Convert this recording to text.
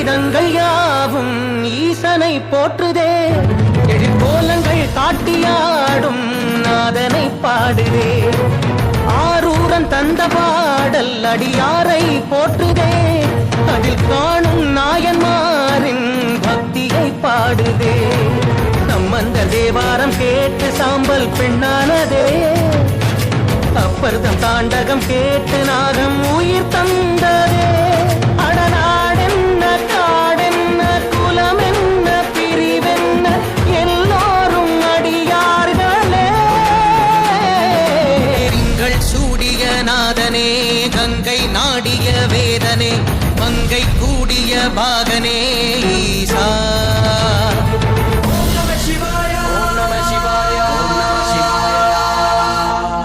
வேதங்கள் யாவும் ஈசனை போற்றுதே, எழிற்கோலங்கள் காட்டியாடும் நாதனை பாடுதே. ஆரூரன் தந்த பாடல் அடியாரை போற்றுதே, அதில் காணும் நாயன்மாரின் பக்தியை பாடுதே. சம்பந்த தேவாரம் கேட்டு சாம்பல் பெண்ணானதே, அப்பர்தம் தாண்டகம் கேட்டு நாகம் உயிர் தந்ததே. அடநாடென்ன காடென்ன குலம் என்ன பிரிவென்ன எல்லோரும் அடியார்களே. திங்கள் சூடிய நாதனே, கங்கை நாடிய வேதனே, மங்கை கூடிய பாகனே,